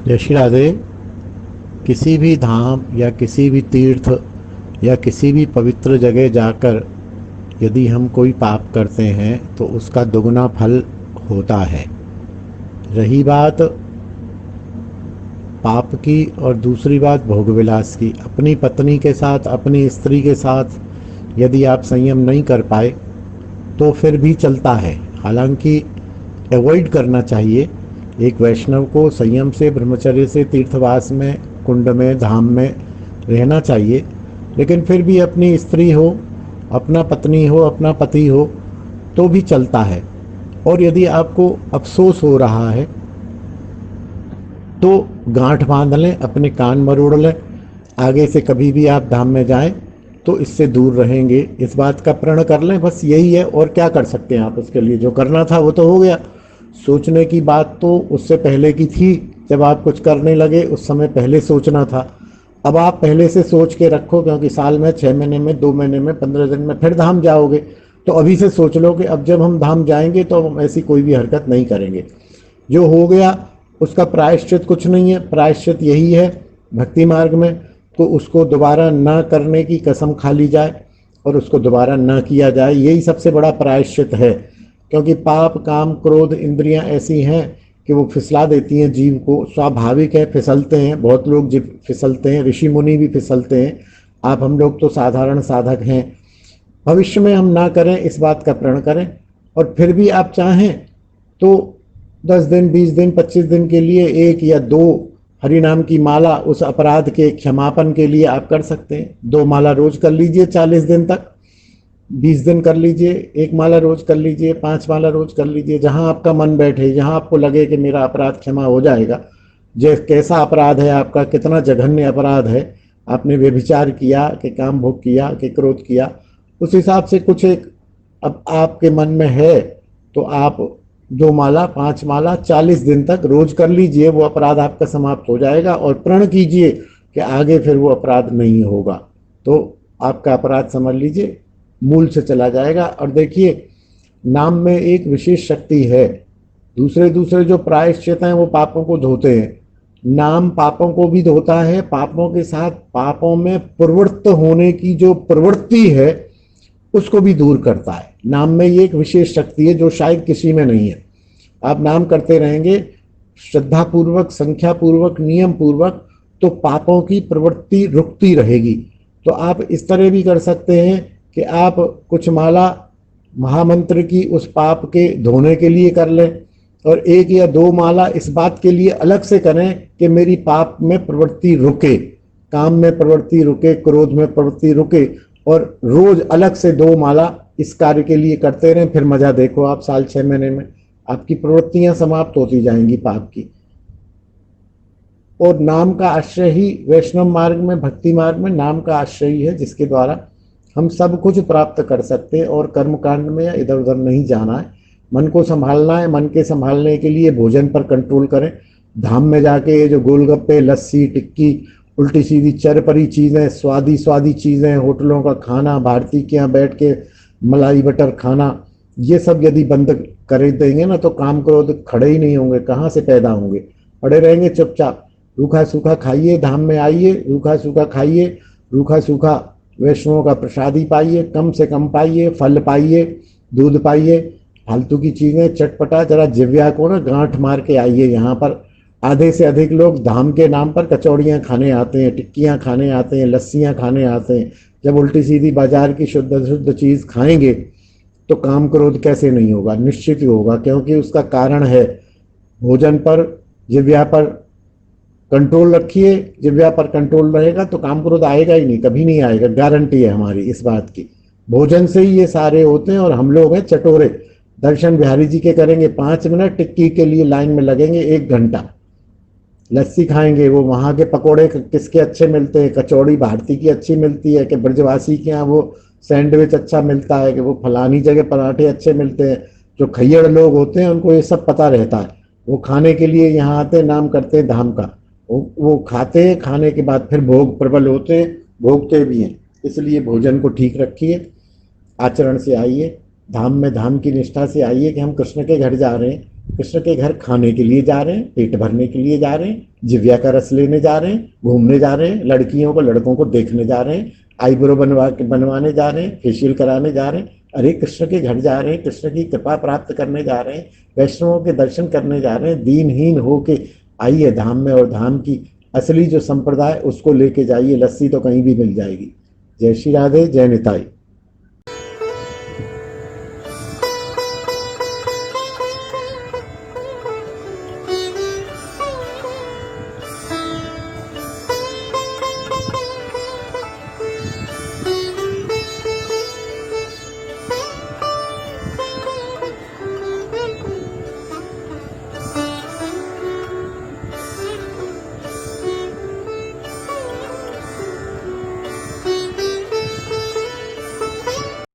जय श्री राधे। किसी भी धाम या किसी भी तीर्थ या किसी भी पवित्र जगह जाकर यदि हम कोई पाप करते हैं तो उसका दुगना फल होता है। रही बात पाप की और दूसरी बात भोगविलास की, अपनी पत्नी के साथ अपनी स्त्री के साथ यदि आप संयम नहीं कर पाए तो फिर भी चलता है। हालांकि अवॉइड करना चाहिए। एक वैष्णव को संयम से, ब्रह्मचर्य से, तीर्थवास में, कुंड में, धाम में रहना चाहिए। लेकिन फिर भी अपनी स्त्री हो, अपना पत्नी हो, अपना पति हो तो भी चलता है। और यदि आपको अफसोस हो रहा है तो गांठ बांध लें, अपने कान मरोड़ लें। आगे से कभी भी आप धाम में जाएं तो इससे दूर रहेंगे, इस बात का प्रण कर लें। बस यही है, और क्या कर सकते हैं आप उसके लिए। जो करना था वो तो हो गया। सोचने की बात तो उससे पहले की थी, जब आप कुछ करने लगे उस समय पहले सोचना था। अब आप पहले से सोच के रखो, क्योंकि साल में, 6 महीने में, 2 महीने में, 15 दिन में फिर धाम जाओगे। तो अभी से सोच लो कि अब जब हम धाम जाएंगे तो हम ऐसी कोई भी हरकत नहीं करेंगे। जो हो गया उसका प्रायश्चित कुछ नहीं है। प्रायश्चित यही है भक्ति मार्ग में, तो उसको दोबारा न करने की कसम खा ली जाए और उसको दोबारा न किया जाए। यही सबसे बड़ा प्रायश्चित है। क्योंकि पाप, काम, क्रोध, इंद्रियां ऐसी हैं कि वो फिसला देती हैं जीव को। स्वाभाविक है, फिसलते हैं बहुत लोग, जीव फिसलते हैं, ऋषि मुनि भी फिसलते हैं। आप हम लोग तो साधारण साधक हैं। भविष्य में हम ना करें इस बात का प्रण करें। और फिर भी आप चाहें तो 10 दिन, 20 दिन, 25 दिन के लिए 1 या 2 हरि नाम की माला उस अपराध के क्षमापन के लिए आप कर सकते हैं। 2 माला रोज कर लीजिए 40 दिन तक, 20 दिन कर लीजिए, 1 माला रोज कर लीजिए, 5 माला रोज कर लीजिए। जहां आपका मन बैठे, जहां आपको लगे कि मेरा अपराध क्षमा हो जाएगा। कैसा अपराध है आपका, कितना जघन्य अपराध है, आपने व्यभिचार किया कि काम भोग किया कि क्रोध किया, उस हिसाब से कुछ एक अब आपके मन में है तो आप 2 माला, 5 माला 40 दिन तक रोज कर लीजिए। वो अपराध आपका समाप्त हो जाएगा। और प्रण कीजिए कि आगे फिर वो अपराध नहीं होगा, तो आपका अपराध समझ लीजिए मूल से चला जाएगा। और देखिए, नाम में एक विशेष शक्ति है। दूसरे दूसरे जो प्रायश्चित हैं वो पापों को धोते हैं, नाम पापों को भी धोता है। पापों के साथ पापों में प्रवृत्त होने की जो प्रवृत्ति है उसको भी दूर करता है। नाम में ये एक विशेष शक्ति है जो शायद किसी में नहीं है। आप नाम करते रहेंगे श्रद्धा पूर्वक, संख्या पूर्वक, नियम पूर्वक, तो पापों की प्रवृत्ति रुकती रहेगी। तो आप इस तरह भी कर सकते हैं कि आप कुछ माला महामंत्र की उस पाप के धोने के लिए कर लें, और 1 या 2 माला इस बात के लिए अलग से करें कि मेरी पाप में प्रवृत्ति रुके, काम में प्रवृत्ति रुके, क्रोध में प्रवृत्ति रुके। और रोज अलग से 2 माला इस कार्य के लिए करते रहें। फिर मजा देखो आप, साल 6 महीने में आपकी प्रवृत्तियां समाप्त होती जाएंगी पाप की। और नाम का आश्रय ही वैष्णव मार्ग में, भक्ति मार्ग में नाम का आश्रय ही है जिसके द्वारा हम सब कुछ प्राप्त कर सकते हैं। और कर्मकांड में या इधर उधर नहीं जाना है, मन को संभालना है। मन के संभालने के लिए भोजन पर कंट्रोल करें। धाम में जाके ये जो गोलगप्पे, लस्सी, टिक्की, उल्टी सीधी चरपरी चीज़ें, स्वादी स्वादी चीज़ें, होटलों का खाना, भारती के यहाँ बैठ के मलाई बटर खाना, ये सब यदि बंद कर देंगे ना तो काम क्रोध खड़े ही नहीं होंगे। कहाँ से पैदा होंगे, पड़े रहेंगे चुपचाप। रूखा सूखा खाइए, धाम में आइए, रूखा सूखा खाइए, रूखा सूखा वैष्णवों का प्रसादी पाइए, कम से कम पाइए, फल पाइए, दूध पाइए। फालतू की चीज़ें चटपटा, जरा जिव्या को ना गांठ मार के आइए। यहाँ पर आधे से अधिक लोग धाम के नाम पर कचौड़ियाँ खाने आते हैं, टिक्कियाँ खाने आते हैं, लस्सियाँ खाने आते हैं। जब उल्टी सीधी बाजार की शुद्ध शुद्ध चीज़ खाएंगे तो काम क्रोध कैसे नहीं होगा, निश्चित ही होगा। क्योंकि उसका कारण है भोजन पर, जिव्या पर कंट्रोल रखिए। जिव्या पर कंट्रोल रहेगा तो काम क्रोध आएगा ही नहीं, कभी नहीं आएगा। गारंटी है हमारी इस बात की। भोजन से ही ये सारे होते हैं। और हम लोग हैं चटोरे। दर्शन बिहारी जी के करेंगे 5 मिनट, टिक्की के लिए लाइन में लगेंगे 1 घंटा। लस्सी खाएंगे, वो वहाँ के पकोड़े किसके अच्छे मिलते हैं, कचौड़ी भारती की अच्छी मिलती है कि ब्रजवासी के यहाँ वो सैंडविच अच्छा मिलता है, कि वो फलानी जगह पराठे अच्छे मिलते हैं। जो खैयड़ लोग होते हैं उनको ये सब पता रहता है। वो खाने के लिए यहाँ आते, नाम करते हैं धाम का। वो खाते हैं, खाने के बाद फिर भोग प्रबल होते हैं, भोगते भी हैं। इसलिए भोजन को ठीक रखिए, आचरण से आइए, धाम में धाम की निष्ठा से आइए कि हम कृष्ण के घर जा रहे हैं। कृष्ण के घर खाने के लिए जा रहे हैं, पेट भरने के लिए जा रहे हैं, जिव्या का रस लेने जा रहे हैं, घूमने जा रहे हैं, लड़कियों को लड़कों को देखने जा रहे हैं, आईब्रो बनवाने जा रहे हैं, फेशियल कराने जा रहे हैं। अरे कृष्ण के घर जा रहे हैं, कृष्ण की कृपा प्राप्त करने जा रहे हैं, वैष्णवों के दर्शन करने जा रहे हैं। दीनहीन होके आइए धाम में, और धाम की असली जो संप्रदाय उसको लेके जाइए। लस्सी तो कहीं भी मिल जाएगी। जय श्री राधे, जय निताई।